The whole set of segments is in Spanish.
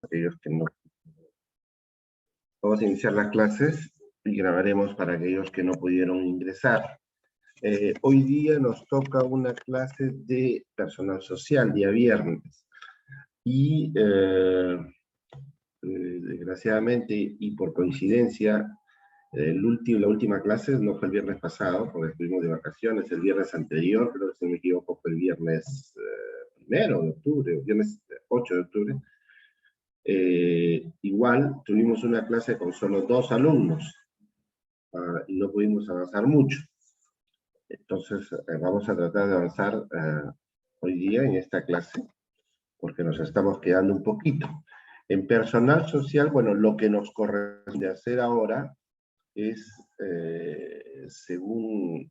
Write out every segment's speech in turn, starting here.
aquellos que no. Vamos a iniciar las clases y grabaremos para aquellos que no pudieron ingresar. Hoy día nos toca una clase de personal social, día viernes. Y desgraciadamente y por coincidencia, la última clase no fue el viernes pasado, porque estuvimos de vacaciones, el viernes anterior, creo que si no me equivoco fue el viernes 1 de octubre, viernes 8 de octubre. Igual tuvimos una clase con solo 2 alumnos y no pudimos avanzar mucho. Entonces vamos a tratar de avanzar hoy día en esta clase, porque nos estamos quedando un poquito. En personal social, bueno, lo que nos corresponde hacer ahora es, según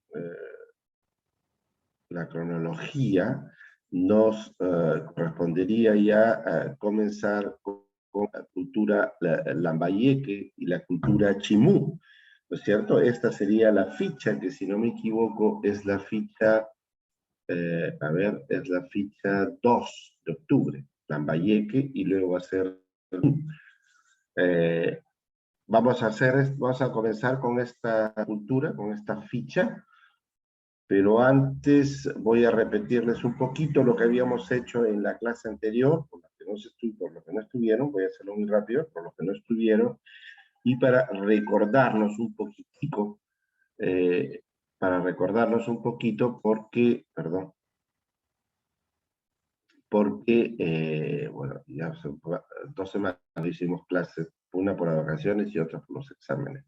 la cronología, nos correspondería ya comenzar con la cultura lambayeque y la cultura chimú, ¿no es cierto? Esta sería la ficha, que si no me equivoco es la ficha, es la ficha 2 de octubre, lambayeque, y luego va a ser... vamos a comenzar con esta cultura, con esta ficha, pero antes voy a repetirles un poquito lo que habíamos hecho en la clase anterior, por los que no estuvieron, voy a hacerlo muy rápido, por los que no estuvieron, y para recordarnos un poquitico, porque, bueno, ya son 2 semanas hicimos clases, una por las vacaciones y otra por los exámenes.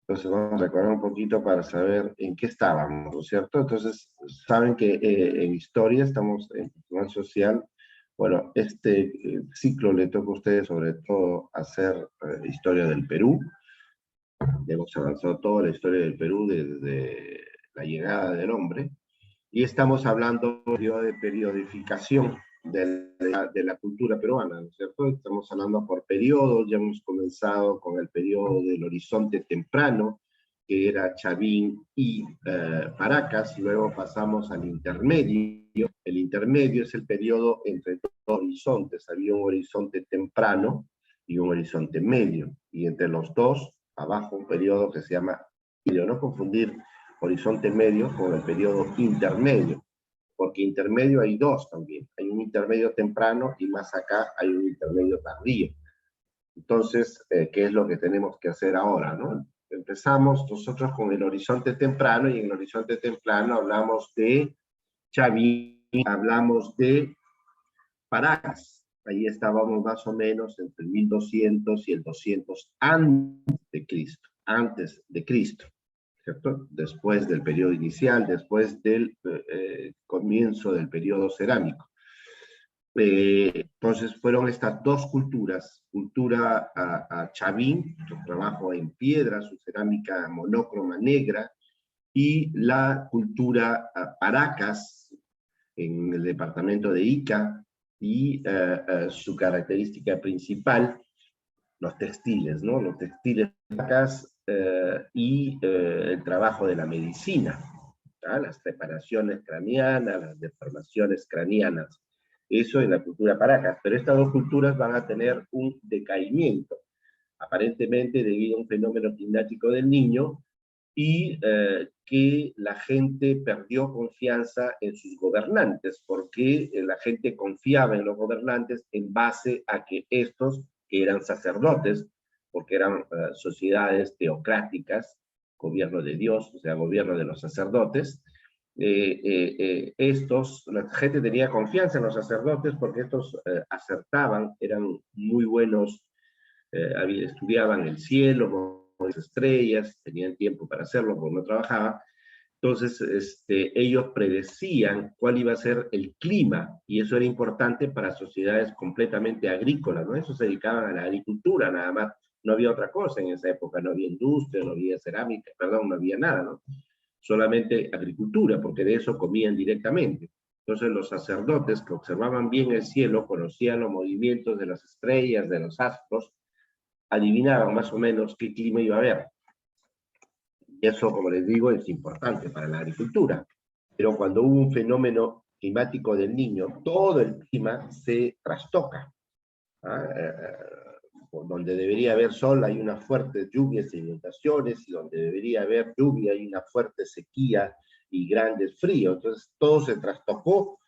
Entonces vamos a recordar un poquito para saber en qué estábamos, ¿no es cierto? Entonces, saben que en historia estamos en personal social. Bueno, este ciclo le toca a ustedes sobre todo hacer historia del Perú. Hemos avanzado toda la historia del Perú desde la llegada del hombre. Y estamos hablando de periodificación de la cultura peruana, ¿no es cierto? Estamos hablando por periodos, ya hemos comenzado con el periodo del Horizonte Temprano, que era Chavín y Paracas, luego pasamos al intermedio. El intermedio es el periodo entre dos horizontes, había un horizonte temprano y un horizonte medio, y entre los dos, abajo un periodo que se llama, no confundir horizonte medio con el periodo intermedio, porque intermedio hay 2 también, hay un intermedio temprano y más acá hay un intermedio tardío. Entonces, ¿qué es lo que tenemos que hacer ahora, no? Empezamos nosotros con el horizonte temprano, y en el horizonte temprano hablamos de Chavín, hablamos de Paracas. Ahí estábamos más o menos entre el 1200 y el 200 antes de Cristo. ¿Cierto? Después del periodo inicial, después del comienzo del periodo cerámico. Entonces fueron estas 2 culturas, cultura a Chavín, su trabajo en piedra, su cerámica monócroma negra, y la cultura a Paracas, en el departamento de Ica, y su característica principal, los textiles, ¿no? Los textiles y el trabajo de la medicina, ¿tá? Las preparaciones craneanas, las deformaciones craneanas, eso en la cultura Paracas, pero estas 2 culturas van a tener un decaimiento, aparentemente debido a un fenómeno climático del Niño, y que la gente perdió confianza en sus gobernantes, porque la gente confiaba en los gobernantes en base a que estos, que eran sacerdotes, porque eran sociedades teocráticas, gobierno de Dios, o sea, gobierno de los sacerdotes, la gente tenía confianza en los sacerdotes porque estos acertaban, eran muy buenos, estudiaban el cielo, las estrellas, tenían tiempo para hacerlo porque no trabajaban. Entonces, ellos predecían cuál iba a ser el clima, y eso era importante para sociedades completamente agrícolas, ¿no? Eso se dedicaban a la agricultura, nada más. No había otra cosa en esa época, no había industria, no había cerámica, no había nada, ¿no? Solamente agricultura, porque de eso comían directamente. Entonces los sacerdotes que observaban bien el cielo, conocían los movimientos de las estrellas, de los astros, adivinaban más o menos qué clima iba a haber. Y eso, como les digo, es importante para la agricultura. Pero cuando hubo un fenómeno climático del Niño, todo el clima se trastoca. ¿ah? Donde debería haber sol hay unas fuertes lluvias e inundaciones, y donde debería haber lluvia hay una fuerte sequía y grandes fríos. Entonces todo se trastocó,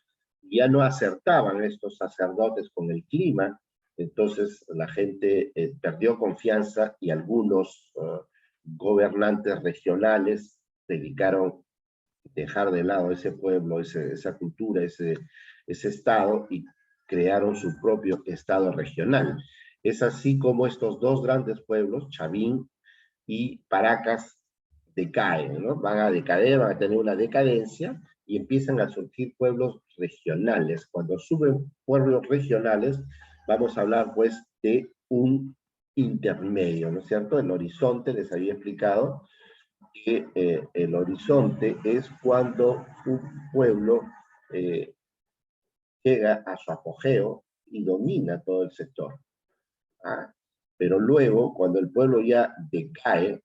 ya no acertaban estos sacerdotes con el clima, entonces la gente perdió confianza, y algunos gobernantes regionales dedicaron a dejar de lado ese pueblo, esa cultura, ese estado, y crearon su propio estado regional. Es así como estos dos grandes pueblos, Chavín y Paracas, decaen, ¿no? Van a decaer, van a tener una decadencia, y empiezan a surgir pueblos regionales. Cuando suben pueblos regionales, vamos a hablar pues de un intermedio, ¿no es cierto? El horizonte, les había explicado que el horizonte es cuando un pueblo eh, llega a su apogeo y domina todo el sector. ¿Ah? Pero luego, cuando el pueblo ya decae,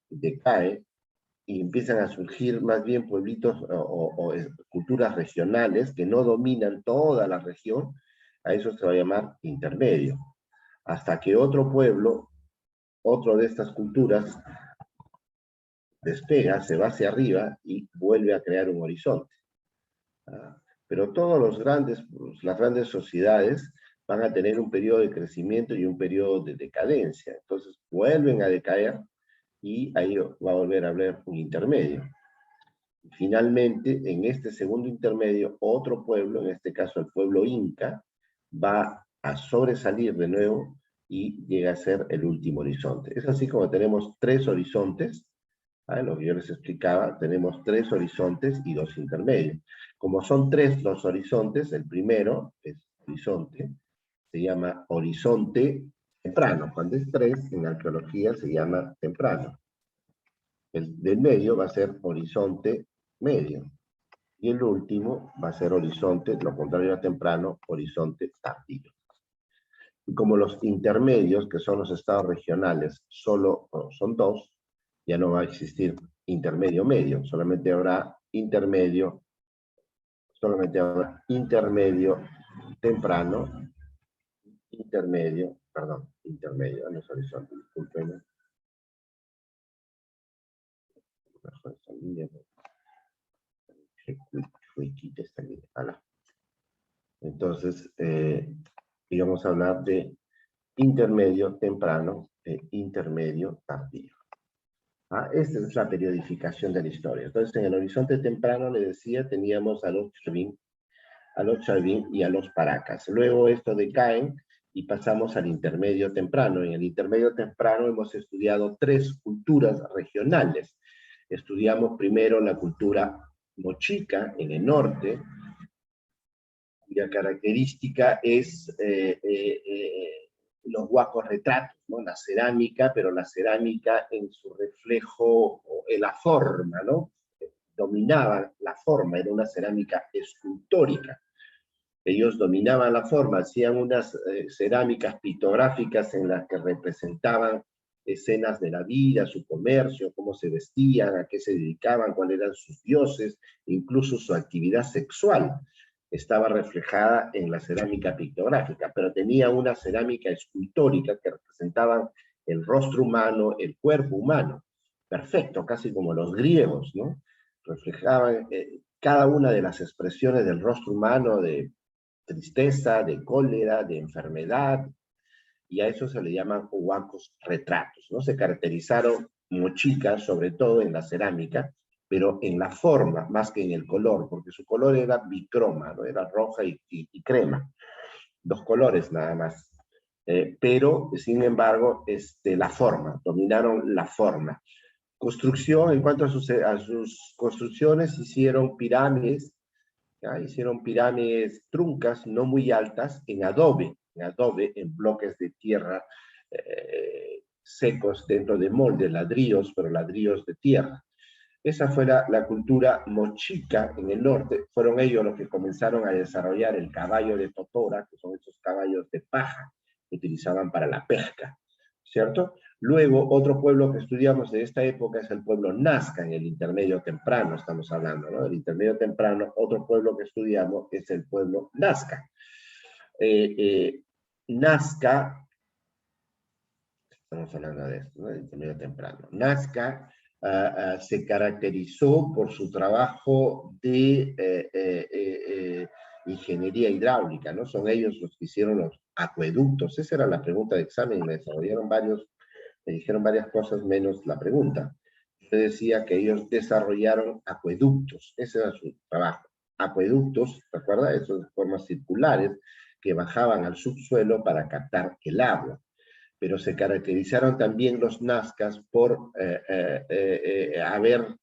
y empiezan a surgir más bien pueblitos o culturas regionales que no dominan toda la región, a eso se va a llamar intermedio. Hasta que otro pueblo, otro de estas culturas, despega, se va hacia arriba y vuelve a crear un horizonte. Pero todos las grandes sociedades van a tener un periodo de crecimiento y un periodo de decadencia. Entonces vuelven a decaer, y ahí va a volver a haber un intermedio. Finalmente, en este segundo intermedio, otro pueblo, en este caso el pueblo inca, va a sobresalir de nuevo y llega a ser el último horizonte. Es así como tenemos tres horizontes. Lo que yo les explicaba, tenemos tres horizontes y dos intermedios. Como son tres los horizontes, el primero es horizonte, se llama horizonte temprano. Cuando es tres, en arqueología se llama temprano. El del medio va a ser horizonte medio. Y el último va a ser horizonte, lo contrario a temprano, horizonte tardío. Y como los intermedios, que son los estados regionales, solo son dos, ya no va a existir intermedio medio, solamente habrá intermedio temprano, intermedio, no es horizonte, discúlpenme. Esta línea, esta línea. Entonces, íbamos a hablar de intermedio temprano e intermedio tardío. Esta es la periodificación de la historia. Entonces, en el horizonte temprano, le decía, teníamos a los Chavín y a los Paracas. Luego esto decaen y pasamos al intermedio temprano. En el intermedio temprano hemos estudiado tres culturas regionales. Estudiamos primero la cultura mochica en el norte, cuya característica es los huacos retratos, ¿no? La cerámica, pero la cerámica en su reflejo, en la forma, ¿no? Dominaban la forma, era una cerámica escultórica. Ellos dominaban la forma, hacían unas cerámicas pictográficas en las que representaban escenas de la vida, su comercio, cómo se vestían, a qué se dedicaban, cuáles eran sus dioses, incluso su actividad sexual estaba reflejada en la cerámica pictográfica, pero tenía una cerámica escultórica que representaban el rostro humano, el cuerpo humano, perfecto, casi como los griegos, ¿no? Reflejaban cada una de las expresiones del rostro humano, de tristeza, de cólera, de enfermedad, y a eso se le llaman huacos retratos, ¿no? Se caracterizaron mochicas, sobre todo en la cerámica, pero en la forma, más que en el color, porque su color era bicroma, ¿no? Era roja y crema, dos colores nada más. Pero, sin embargo, la forma, dominaron la forma. Construcción, en cuanto a sus construcciones, hicieron pirámides, ¿ya? Hicieron pirámides truncas, no muy altas, en adobe, en bloques de tierra secos dentro de moldes, ladrillos, pero ladrillos de tierra. Esa fue la cultura mochica en el norte. Fueron ellos los que comenzaron a desarrollar el caballo de totora, que son esos caballos de paja que utilizaban para la pesca, ¿cierto? Luego, otro pueblo que estudiamos de esta época es el pueblo Nazca, en el intermedio temprano estamos hablando, ¿no? El intermedio temprano, otro pueblo que estudiamos es el pueblo Nazca. Nazca Estamos hablando de esto, ¿no? Desde medio temprano. Nazca se caracterizó por su trabajo de ingeniería hidráulica, ¿no? Son ellos los que hicieron los acueductos. Esa era la pregunta de examen, me desarrollaron varios, me dijeron varias cosas menos la pregunta. Yo decía que ellos desarrollaron acueductos, ese era su trabajo. Acueductos, ¿te acuerdas? Esas formas circulares que bajaban al subsuelo para captar el agua. Pero se caracterizaron también los nazcas por haber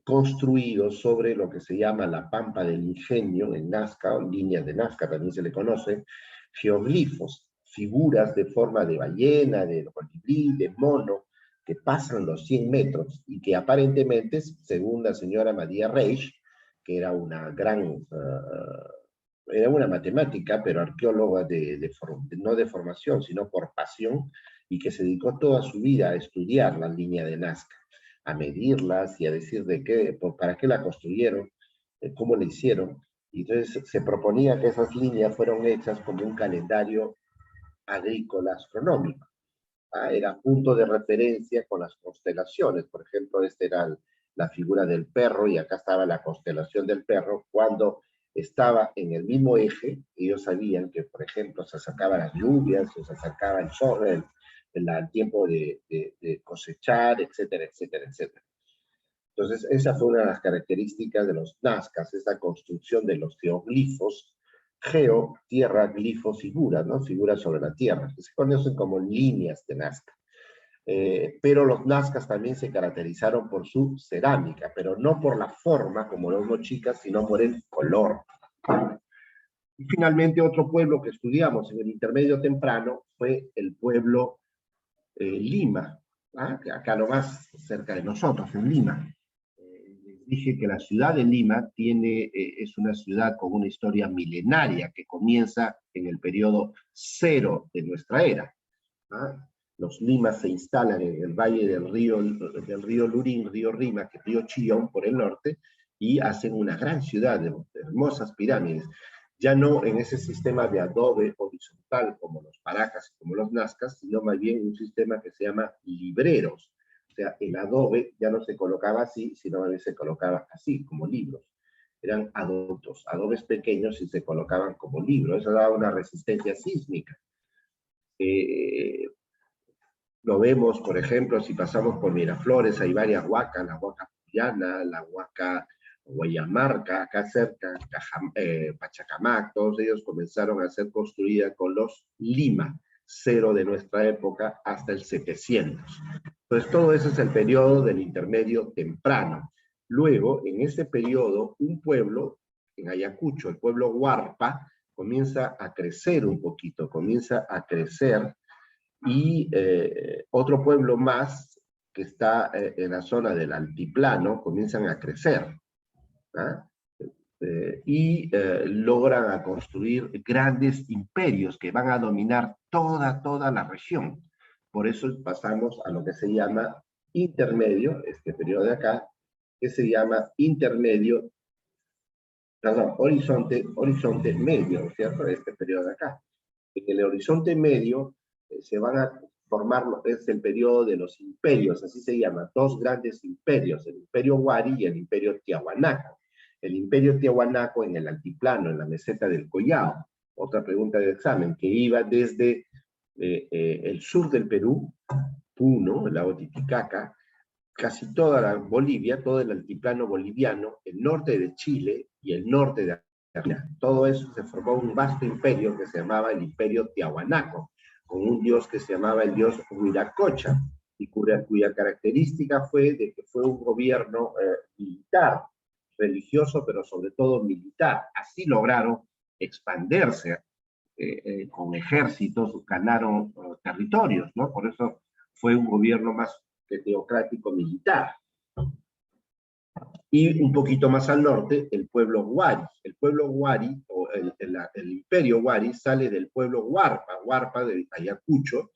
construido sobre lo que se llama la pampa del ingenio en Nazca, o líneas de Nazca también se le conoce, geoglifos, figuras de forma de ballena, de colibrí, de mono, que pasan los 100 metros y que aparentemente, según la señora María Reich, que era una gran era una matemática, pero arqueóloga no de formación, sino por pasión, y que se dedicó toda su vida a estudiar la línea de Nazca, a medirlas y a decir para qué la construyeron, cómo la hicieron. Y entonces se proponía que esas líneas fueron hechas como un calendario agrícola astronómico. Era punto de referencia con las constelaciones. Por ejemplo, esta era la figura del perro y acá estaba la constelación del perro. Cuando estaba en el mismo eje, ellos sabían que, por ejemplo, se acercaban las lluvias, se acercaba el sol, el tiempo de cosechar, etcétera, etcétera, etcétera. Entonces, esa fue una de las características de los nazcas, esa construcción de los geoglifos, geo, tierra, glifo, figura, ¿no? Figuras sobre la tierra, que se conocen como líneas de Nazca. Pero los nazcas también se caracterizaron por su cerámica, pero no por la forma, como los mochicas, sino por el color. Y finalmente, otro pueblo que estudiamos en el intermedio temprano fue el pueblo Lima, acá nomás cerca de nosotros, en Lima. Les dije que la ciudad de Lima es una ciudad con una historia milenaria que comienza en el periodo cero de nuestra era. Los limas se instalan en el valle del río Lurín, río Rímac, río Chillón por el norte, y hacen una gran ciudad de hermosas pirámides. Ya no en ese sistema de adobe horizontal como los paracas y como los nazcas, sino más bien un sistema que se llama libreros. O sea, el adobe ya no se colocaba así, sino más bien se colocaba así, como libros. Eran adobes pequeños y se colocaban como libros. Eso daba una resistencia sísmica. Lo vemos, por ejemplo, si pasamos por Miraflores, hay varias huacas, la huaca Puyana, la huaca Guayamarca, acá cerca, Pachacamac, todos ellos comenzaron a ser construidas con los lima, cero de nuestra época hasta el 700. Entonces, todo eso es el periodo del intermedio temprano. Luego, en ese periodo, un pueblo, en Ayacucho, el pueblo Huarpa, comienza a crecer un poquito, comienza a crecer, y otro pueblo más que está en la zona del altiplano comienzan a crecer, y logran a construir grandes imperios que van a dominar toda la región. Por eso pasamos a lo que se llama intermedio, este periodo de acá, que se llama intermedio, perdón, horizonte medio, ¿cierto? Este periodo de acá. En el horizonte medio se van a formar lo que es el periodo de los imperios, así se llama, dos grandes imperios, el imperio Huari y el imperio Tiahuanaco. El imperio Tiahuanaco en el altiplano, en la meseta del Collao, otra pregunta de examen, que iba desde el sur del Perú, Puno, el lago Titicaca, casi toda la Bolivia, todo el altiplano boliviano, el norte de Chile y el norte de Argentina. Todo eso se formó un vasto imperio que se llamaba el imperio Tiahuanaco, con un dios que se llamaba el dios Huiracocha, y cuya característica fue de que fue un gobierno militar, religioso, pero sobre todo militar. Así lograron expandirse con ejércitos, ganaron territorios, ¿no? Por eso fue un gobierno más teocrático militar. Y un poquito más al norte, el pueblo Huari. El pueblo Huari, o el imperio Huari, sale del pueblo Huarpa de Ayacucho,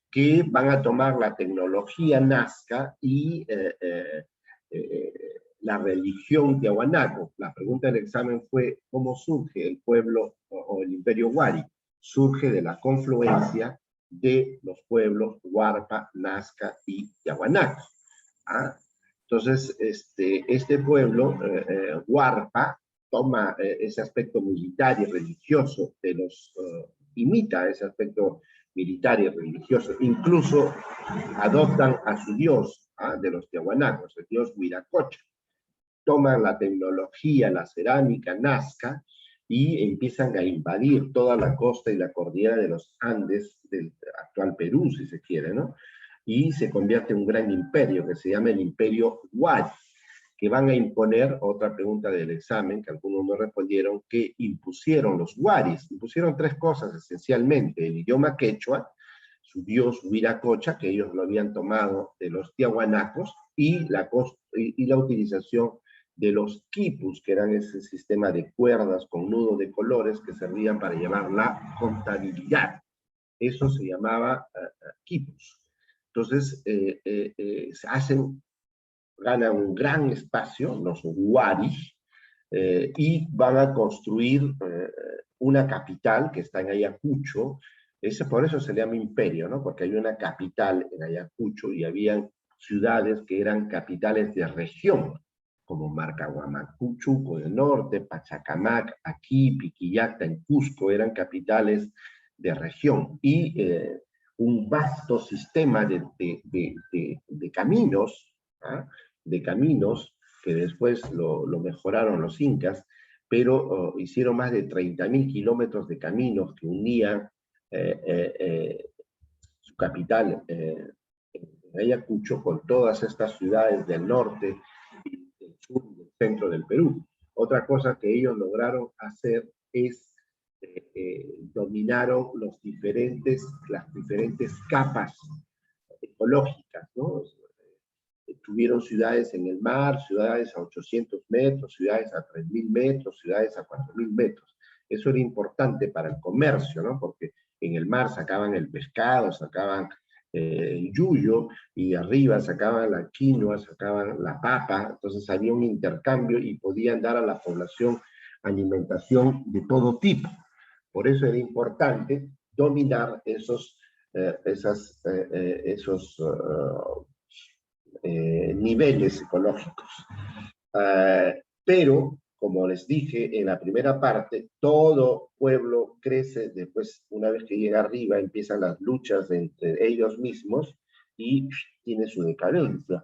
que van a tomar la tecnología nazca y la religión tiahuanaco. La pregunta del examen fue, ¿cómo surge el pueblo o el imperio Huari? Surge de la confluencia de los pueblos Huarpa, Nazca y Tiahuanaco. ¿Ah? Entonces, este pueblo, Huarpa, toma ese aspecto militar y religioso de los, imita ese aspecto militar y religioso, incluso adoptan a su dios, de los tiahuanacos, el dios Huiracocha, toman la tecnología, la cerámica Nazca, y empiezan a invadir toda la costa y la cordillera de los Andes del actual Perú, si se quiere, ¿no? Y se convierte en un gran imperio que se llama el Imperio Huari, que van a imponer, otra pregunta del examen que algunos no respondieron, que impusieron los Huaris. Impusieron tres cosas esencialmente: el idioma quechua, su dios Huiracocha, que ellos lo habían tomado de los tiahuanacos, y la utilización de los quipus, que eran ese sistema de cuerdas con nudos de colores que servían para llevar la contabilidad. Eso se llamaba quipus. Entonces, ganan un gran espacio, los huaris, y van a construir una capital que está en Ayacucho. Por eso se le llama imperio, ¿no? Porque hay una capital en Ayacucho y habían ciudades que eran capitales de región, como Marcahuamacu, Chuco del Norte, Pachacamac, aquí, Piquillacta, en Cusco, eran capitales de región. Y un vasto sistema de caminos, ¿ah? De caminos que después lo mejoraron los incas, pero hicieron más de 30.000 kilómetros de caminos que unían su capital, Ayacucho, con todas estas ciudades del norte, del sur y del centro del Perú. Otra cosa que ellos lograron hacer es dominaron las diferentes capas ecológicas, ¿no? Tuvieron ciudades en el mar, ciudades a 800 metros, ciudades a 3.000 metros, ciudades a 4.000 metros. Eso era importante para el comercio, ¿no? Porque en el mar sacaban el pescado, sacaban el yuyo, y arriba sacaban la quinoa, sacaban la papa. Entonces había un intercambio y podían dar a la población alimentación de todo tipo. Por eso era importante dominar esos niveles ecológicos. Pero, como les dije en la primera parte, todo pueblo crece después, una vez que llega arriba, empiezan las luchas entre ellos mismos y tiene su decadencia.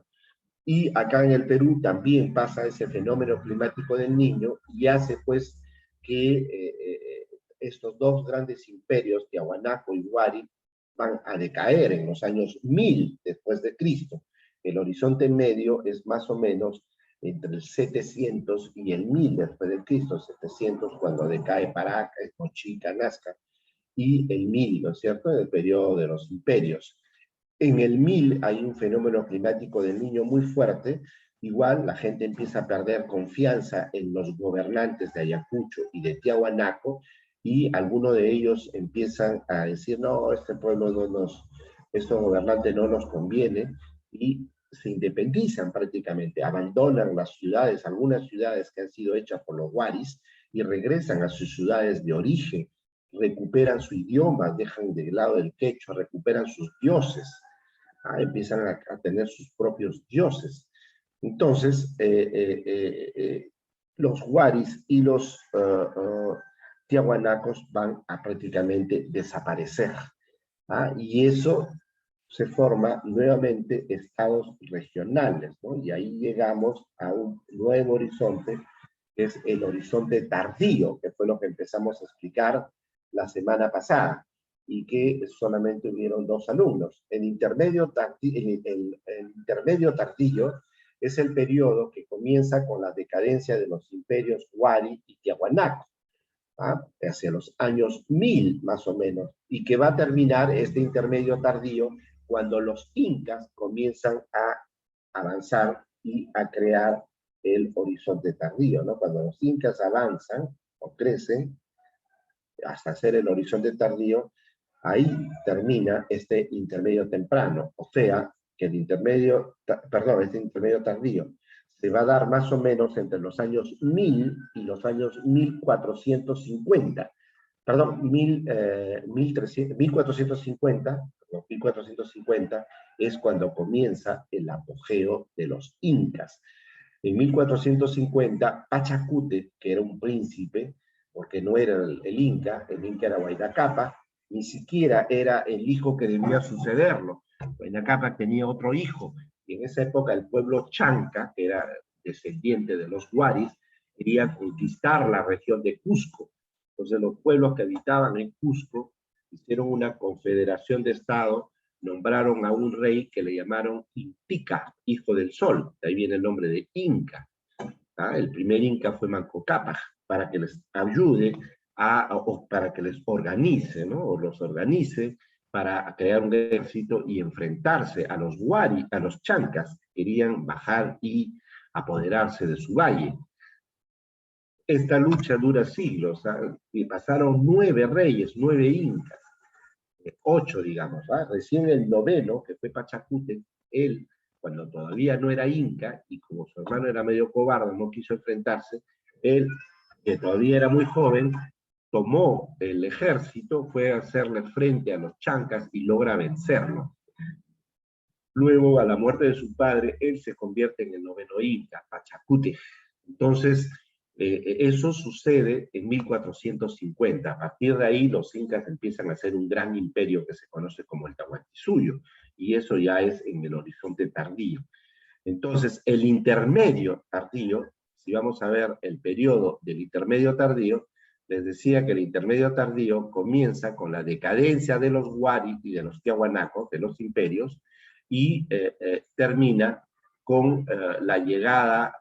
Y acá en el Perú también pasa ese fenómeno climático del Niño y hace pues que estos dos grandes imperios, Tiahuanaco y Huari, van a decaer en los años 1000 después de Cristo. El horizonte medio es más o menos entre el 700 y el 1000 después de Cristo, 700 cuando decae Paracas, Mochica, Nazca, y el 1000, ¿no es cierto?, en el periodo de los imperios. En el 1000 hay un fenómeno climático del Niño muy fuerte. Igual la gente empieza a perder confianza en los gobernantes de Ayacucho y de Tiahuanaco, y algunos de ellos empiezan a decir, no, este pueblo no nos, estos gobernantes no nos conviene, y se independizan prácticamente, abandonan las ciudades, algunas ciudades que han sido hechas por los Huaris, y regresan a sus ciudades de origen, recuperan su idioma, dejan de lado el quechua, recuperan sus dioses. Empiezan a tener sus propios dioses. Entonces, los huaris y los tiahuanacos van a prácticamente desaparecer. Y eso se forma nuevamente estados regionales, ¿no? Y ahí llegamos a un nuevo horizonte, que es el horizonte tardío, que fue lo que empezamos a explicar la semana pasada, y que solamente hubieron 2 alumnos. El intermedio tardío es el periodo que comienza con la decadencia de los imperios Huari y Tiahuanaco, hacia los años 1000 más o menos, y que va a terminar este intermedio tardío cuando los incas comienzan a avanzar y a crear el horizonte tardío, ¿no? Cuando los incas avanzan o crecen hasta hacer el horizonte tardío, ahí termina este intermedio temprano, o sea, que este intermedio tardío se va a dar más o menos entre los años 1000 y los años 1450, 1450 es cuando comienza el apogeo de los incas. En 1450, Pachacútec, que era un príncipe, porque no era el Inca era Huayna Cápac, ni siquiera era el hijo que debía sucederlo. Huayna Cápac tenía otro hijo, y en esa época el pueblo Chanca, que era descendiente de los Huaris, quería conquistar la región de Cusco. Entonces los pueblos que habitaban en Cusco hicieron una confederación de estados, nombraron a un rey que le llamaron Intica, hijo del sol, de ahí viene el nombre de Inca. El primer Inca fue Manco Cápac, para que les ayude o para que les organice, ¿no? O los organice para crear un ejército y enfrentarse a los Huari, a los Chancas, que querían bajar y apoderarse de su valle. Esta lucha dura siglos, y pasaron 9 reyes, 9 incas, 8 digamos, recién el noveno, que fue Pachacútec, él, cuando todavía no era inca, y como su hermano era medio cobarde, no quiso enfrentarse, él, que todavía era muy joven, tomó el ejército, fue a hacerle frente a los chancas y logra vencerlo. Luego, a la muerte de su padre, él se convierte en el noveno inca, Pachacútec. Entonces, eso sucede en 1450. A partir de ahí, los incas empiezan a ser un gran imperio que se conoce como el Tahuantinsuyo, y eso ya es en el horizonte tardío. Entonces, el intermedio tardío, si vamos a ver el periodo del intermedio tardío, les decía que el intermedio tardío comienza con la decadencia de los Huari y de los Tiahuanacos, de los imperios, y termina con la llegada,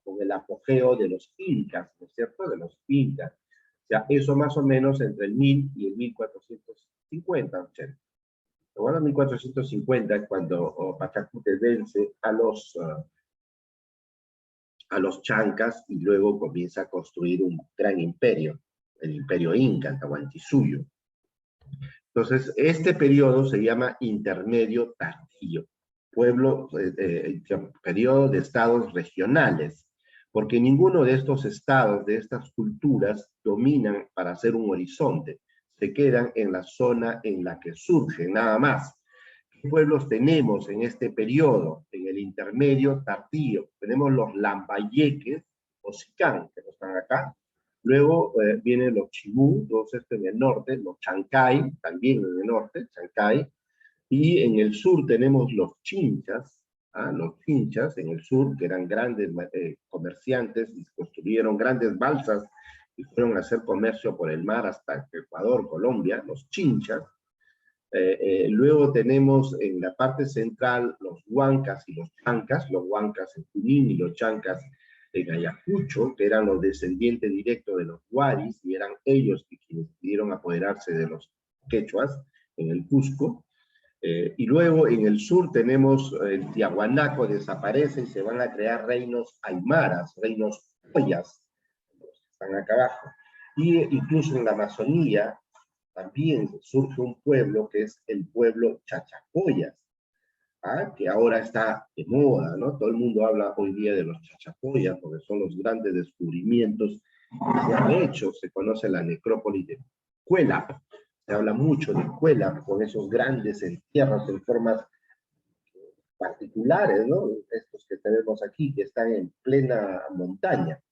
con el apogeo de los incas, ¿no es cierto? De los incas. O sea, eso más o menos entre el 1000 y el 1450, 80. Bueno, en 1450 es cuando Pachacútec vence a los chancas y luego comienza a construir un gran imperio, el imperio inca, el Tahuantinsuyo. Entonces, este periodo se llama intermedio tardío, periodo de estados regionales, porque ninguno de estos estados, de estas culturas, dominan para hacer un horizonte, se quedan en la zona en la que surgen, nada más. ¿Qué pueblos tenemos en este periodo, en el intermedio tardío? Tenemos los lambayeques, o sicán, que no están acá. Luego vienen los chimú, todos estos en el norte, los chancay, también en el norte, chancay. Y en el sur tenemos los chinchas en el sur, que eran grandes comerciantes y construyeron grandes balsas y fueron a hacer comercio por el mar hasta Ecuador, Colombia, los chinchas. Luego tenemos en la parte central los huancas y los chancas en Junín y los chancas en Ayacucho, que eran los descendientes directos de los huaris, y eran ellos quienes pudieron apoderarse de los quechuas en el Cusco. Y luego en el sur tenemos el Tiahuanaco, desaparece y se van a crear reinos aymaras, reinos ollas, que están acá abajo. Y incluso en la Amazonía también surge un pueblo que es el pueblo Chachapoyas, que ahora está de moda, ¿no? Todo el mundo habla hoy día de los Chachapoyas porque son los grandes descubrimientos que se han hecho. Se conoce la necrópolis de Cuelap, se habla mucho de Cuelap con esos grandes entierros en formas particulares, ¿no? Estos que tenemos aquí, que están en plena montaña.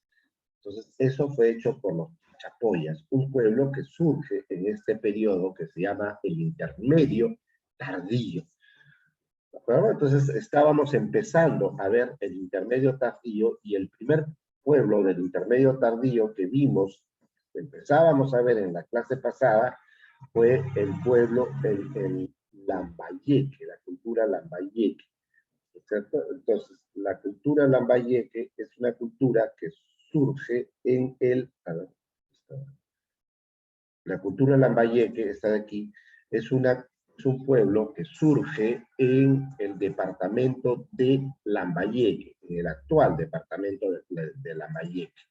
Entonces, eso fue hecho por los Chachapoyas, un pueblo que surge en este periodo que se llama el intermedio tardío. ¿De acuerdo? Entonces, estábamos empezando a ver el intermedio tardío, y el primer pueblo del intermedio tardío que vimos, que empezábamos a ver en la clase pasada, fue el pueblo, el Lambayeque, la cultura Lambayeque. ¿Cierto? Entonces, la cultura Lambayeque es una cultura que surge en la cultura Lambayeque, está de aquí, es un pueblo que surge en el departamento de Lambayeque, en el actual departamento de Lambayeque,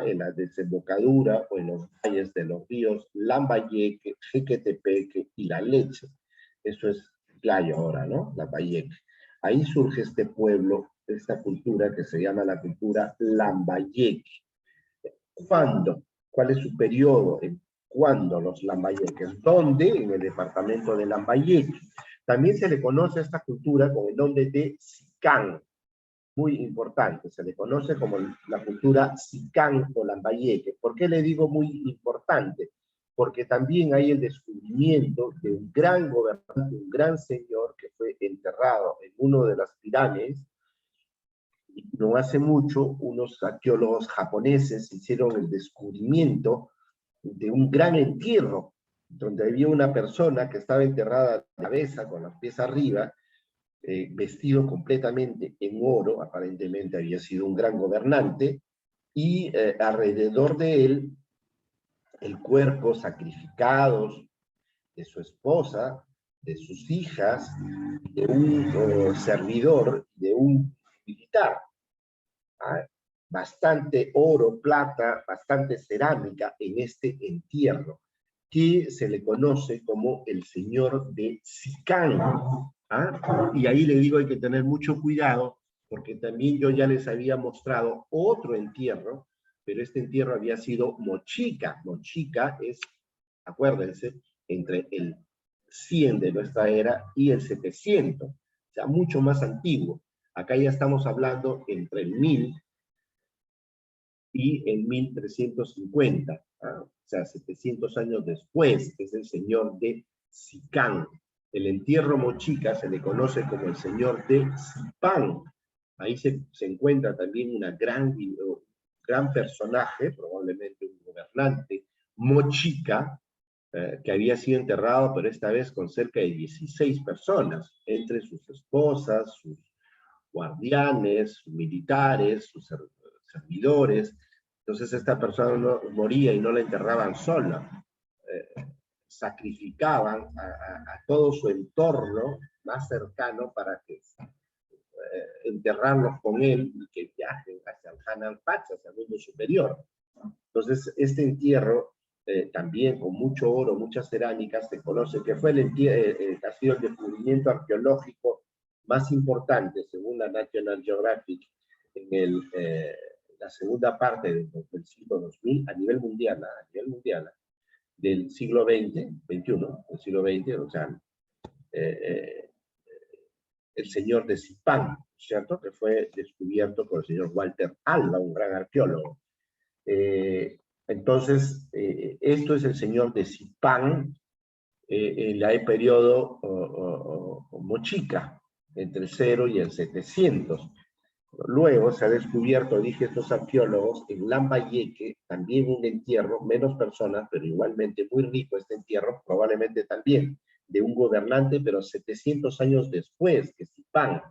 en la desembocadura o en los valles de los ríos Lambayeque, Jequetepeque y La Leche. Eso es Clayo ahora, ¿no? Lambayeque. Ahí surge este pueblo, esta cultura que se llama la cultura Lambayeque. ¿Cuándo? ¿Cuál es su periodo? ¿Cuándo? Los lambayeques. ¿Dónde? En el departamento de Lambayeque. También se le conoce a esta cultura con el nombre de Sicán, muy importante, se le conoce como la cultura Sicán o Lambayeque. ¿Por qué le digo muy importante? Porque también hay el descubrimiento de un gran gobernante, un gran señor que fue enterrado en una de las pirámides. No hace mucho, unos arqueólogos japoneses hicieron el descubrimiento de un gran entierro, donde había una persona que estaba enterrada de cabeza, con los pies arriba, vestido completamente en oro, aparentemente había sido un gran gobernante, y alrededor de él, el cuerpo sacrificados de su esposa, de sus hijas, de un servidor, de un militar. ¿Ah? Bastante oro, plata, bastante cerámica en este entierro, que se le conoce como el señor de Sicán. ¿Ah? Y ahí le digo, hay que tener mucho cuidado, porque también yo ya les había mostrado otro entierro, pero este entierro había sido Mochica. Mochica es, acuérdense, entre el 100 de nuestra era y el 700, o sea, mucho más antiguo. Acá ya estamos hablando entre el 1000 y el 1350, ¿ah? O sea, 700 años después, es el señor de Sicán. El entierro Mochica se le conoce como el señor de Sipán. Ahí se encuentra también una gran personaje, probablemente un gobernante, Mochica, que había sido enterrado, pero esta vez con cerca de 16 personas, entre sus esposas, sus guardianes, sus militares, sus servidores. Entonces esta persona no, moría y no la enterraban sola. Sacrificaban a todo su entorno más cercano para que enterrarlos con él y que viajen hacia el Hanan Pach, hacia el mundo superior. Entonces este entierro, también con mucho oro, muchas cerámicas, se conoce que fue ha sido el descubrimiento arqueológico más importante, según la National Geographic, en la segunda parte del siglo 2000 a nivel mundial, del siglo XX, XXI, del siglo XX, o sea, el señor de Sipán, ¿cierto? Que fue descubierto por el señor Walter Alba, un gran arqueólogo. Entonces, esto es el señor de Sipán en el periodo Mochica, entre el 0 y el 700. Luego se ha descubierto, dije estos arqueólogos, en Lambayeque, también un entierro, menos personas, pero igualmente muy rico este entierro, probablemente también de un gobernante, pero 700 años después, que es Sipán.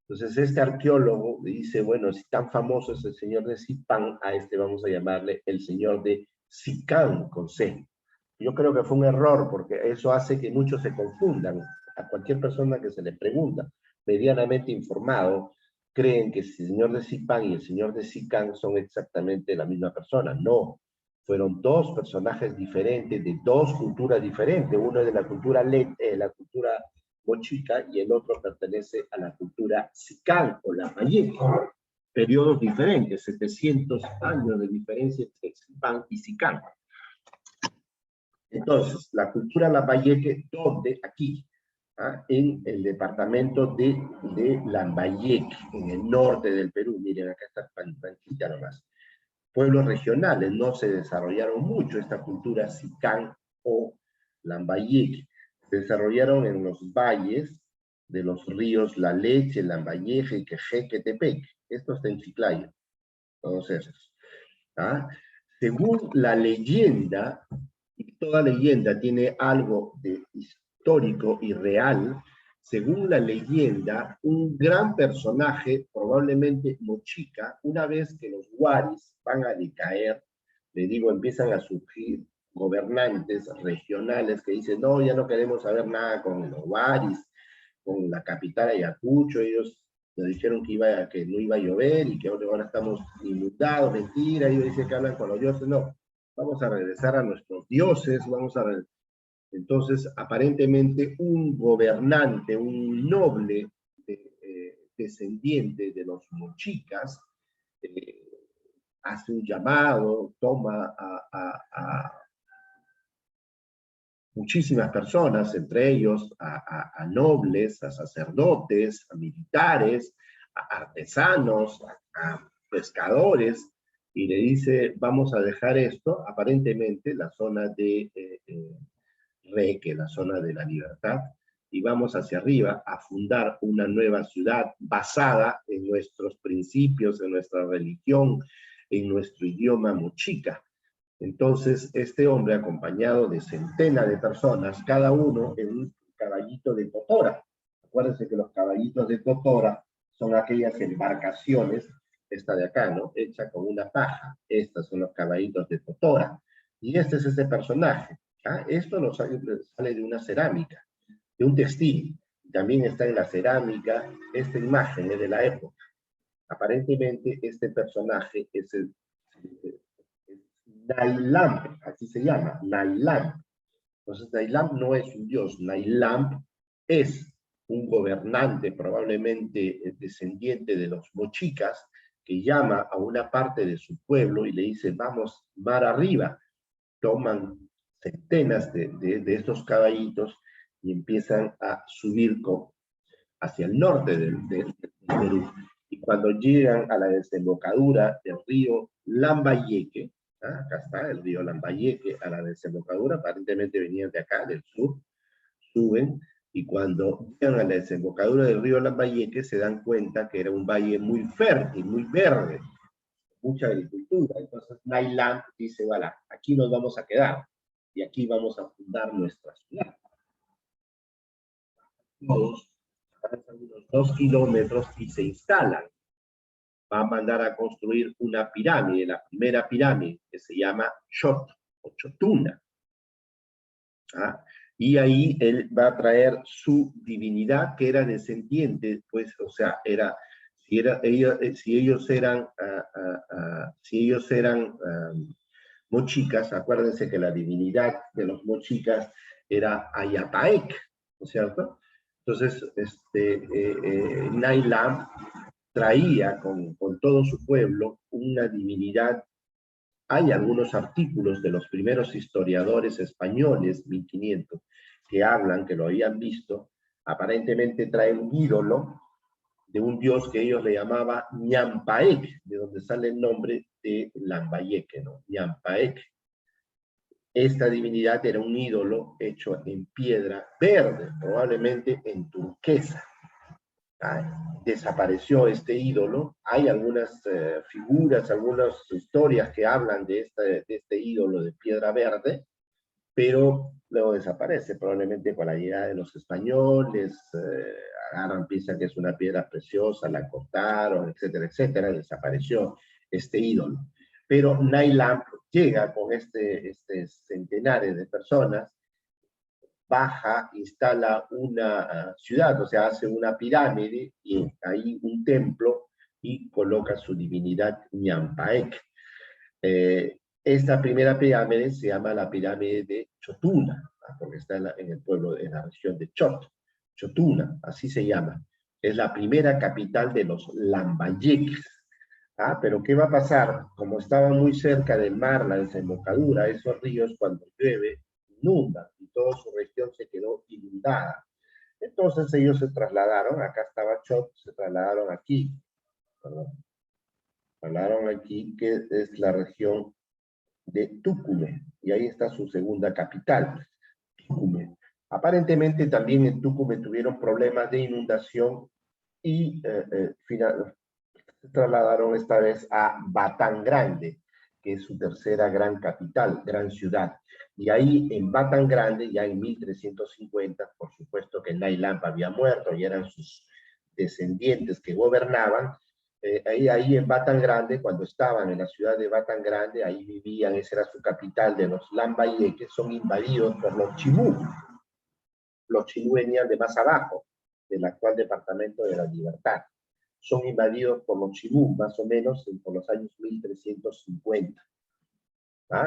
Entonces este arqueólogo dice, bueno, si tan famoso es el señor de Sipán, a este vamos a llamarle el señor de Sicán, con C. Yo creo que fue un error, porque eso hace que muchos se confundan. A cualquier persona que se le pregunta, medianamente informado, creen que el señor de Sipán y el señor de Sicán son exactamente la misma persona. No, fueron dos personajes diferentes, de dos culturas diferentes. Uno es de la cultura Mochica y el otro pertenece a la cultura Sicán o Lambayeque. Periodos diferentes, 700 años de diferencia entre Sipán y Sicán. Entonces, la cultura Lambayeque, ¿dónde? Aquí, en el departamento de Lambayeque, en el norte del Perú. Miren, acá está Panquita nomás. Pueblos regionales no se desarrollaron mucho esta cultura Sicán o Lambayeque. Se desarrollaron en los valles de los ríos La Leche, Lambayeque, Quejeque, Tepec. Esto está en Chiclayo, todos esos. Según la leyenda, y toda leyenda tiene algo de histórico y real, según la leyenda, un gran personaje, probablemente Mochica, una vez que los Waris van a decaer, le digo, empiezan a surgir gobernantes regionales que dicen, no, ya no queremos saber nada con los Waris, con la capital Ayacucho, ellos nos dijeron que no iba a llover y que ahora estamos inundados, mentira, ellos dicen que hablan con los dioses, no, vamos a regresar a nuestros dioses, entonces aparentemente un gobernante, un noble descendiente de los mochicas, hace un llamado, toma muchísimas personas, entre ellos a nobles, a sacerdotes, a militares, a artesanos, a pescadores, y le dice, vamos a dejar esto, aparentemente la zona de Reque, la zona de la libertad, y vamos hacia arriba a fundar una nueva ciudad basada en nuestros principios, en nuestra religión, en nuestro idioma mochica. Entonces, este hombre, acompañado de centenas de personas, cada uno en un caballito de totora. Acuérdense que los caballitos de totora son aquellas embarcaciones, esta de acá, ¿no? Hecha con una paja. Estos son los caballitos de totora. Y este es ese personaje. ¿Ah? Esto nos sale de una cerámica, de un textil. También está en la cerámica esta imagen de la época. Aparentemente este personaje es el Nailam, así se llama, Nailam. Entonces Nailam no es un dios, Nailam es un gobernante, probablemente descendiente de los mochicas, que llama a una parte de su pueblo y le dice, vamos mar arriba. Toman centenas de estos caballitos y empiezan a subir hacia el norte del Perú. Y cuando llegan a la desembocadura del río Lambayeque, ¿ah? Acá está el río Lambayeque, a la desembocadura, aparentemente venían de acá, del sur, suben, y cuando llegan a la desembocadura del río Lambayeque se dan cuenta que era un valle muy fértil, muy verde, mucha agricultura. Entonces Nailam dice, voilà, aquí nos vamos a quedar, y aquí vamos a fundar nuestra ciudad. Todos avanzan unos 2 kilómetros y se instalan. Va a mandar a construir una pirámide, la primera pirámide, que se llama Chot, o Chotuna. ¿Ah? Y ahí él va a traer su divinidad, que era descendiente, pues, o sea, si ellos eran mochicas, acuérdense que la divinidad de los mochicas era Ayapaek, ¿no es cierto? Entonces, Nailam traía con todo su pueblo una divinidad. Hay algunos artículos de los primeros historiadores españoles, 1500, que hablan, que lo habían visto, aparentemente trae un ídolo de un dios que ellos le llamaban Ñampaek, de donde sale el nombre de Lambayeque, ¿no? Ñampaek. Esta divinidad era un ídolo hecho en piedra verde, probablemente en turquesa. Desapareció este ídolo. Hay algunas figuras, algunas historias que hablan de este ídolo de piedra verde, pero luego desaparece, probablemente con la llegada de los españoles, agarran, piensan que es una piedra preciosa, la cortaron, etcétera, etcétera, desapareció este ídolo. Pero Nailam llega con este centenares de personas, baja, instala una ciudad, o sea, hace una pirámide y ahí un templo y coloca su divinidad Ñampaek. Esta primera pirámide se llama la pirámide de Chotuna, porque está en el pueblo, en la región de Chot. Chotuna, así se llama. Es la primera capital de los Lambayeques. Pero ¿qué va a pasar? Como estaba muy cerca del mar, la desembocadura, esos ríos cuando llueve inundan y toda su región se quedó inundada. Entonces ellos se trasladaron, acá estaba Chot, se trasladaron aquí, perdón, trasladaron aquí, que es la región de Tucumán, y ahí está su segunda capital, Tucumán. Aparentemente también en Tucumán tuvieron problemas de inundación y se trasladaron esta vez a Batán Grande, que es su tercera gran capital, gran ciudad. Y ahí en Batán Grande, ya en 1350, por supuesto que Nailam había muerto y eran sus descendientes que gobernaban, ahí en Batán Grande, cuando estaban en la ciudad de Batán Grande, ahí vivían, esa era su capital de los Lambayeques, son invadidos por los Chimú. Los Chimú venían de más abajo, del actual departamento de la Libertad. Son invadidos por los Chimú, más o menos por los años 1350.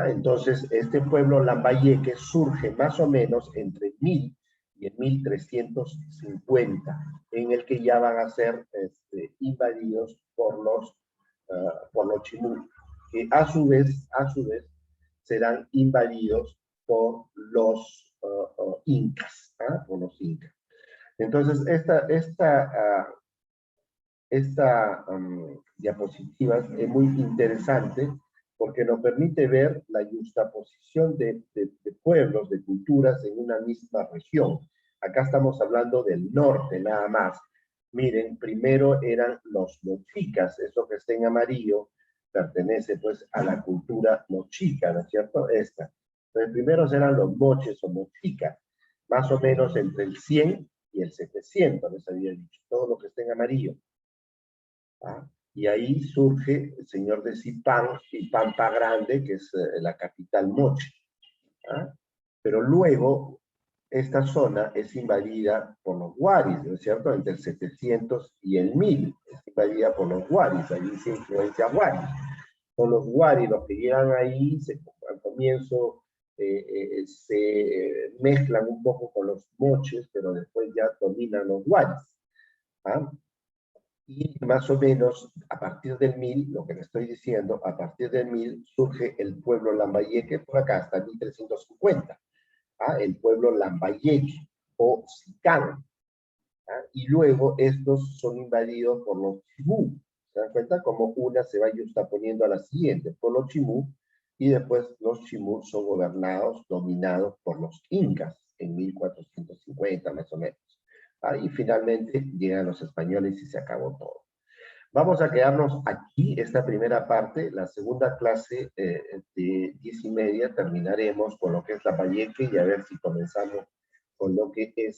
Entonces, este pueblo Lambayeque surge más o menos entre 1000 y en 1350, en el que ya van a ser invadidos por los Chimú, que a su vez serán invadidos por los incas, ¿ah? Por los incas. Entonces, esta diapositiva es muy interesante porque nos permite ver la juxtaposición de pueblos, de culturas en una misma región. Acá estamos hablando del norte nada más. Miren, primero eran los mochicas, eso que está en amarillo pertenece pues a la cultura mochica, ¿no es cierto? Esta. Entonces, primeros eran los moches o mochicas, más o menos entre el 100 y el 700, les había dicho, todo lo que está en amarillo. ¿Ah? Y ahí surge el señor de Zipán y Pampa Grande, que es la capital moche. ¿Ah? Pero luego esta zona es invadida por los huaris, ¿no es cierto? Entre el 700 y el 1000 es invadida por los huaris, allí se influencia huaris. Son los huaris los que llegan ahí, al comienzo se mezclan un poco con los moches, pero después ya dominan los huaris. ¿Ah? Y más o menos a partir del 1000, lo que le estoy diciendo, a partir del 1000 surge el pueblo Lambayeque por acá hasta 1350. ¿Ah? El pueblo Lambayeque o Sicán. ¿Ah? Y luego estos son invadidos por los chimú. ¿Se dan cuenta? Como una se va juxtaponiendo a la siguiente, por los chimú, y después los chimú son gobernados, dominados por los incas en 1450 más o menos. ¿Ah? Y finalmente llegan los españoles y se acabó todo. Vamos a quedarnos aquí, esta primera parte. La segunda clase de 10:30 terminaremos con lo que es Lambayeque y a ver si comenzamos con lo que es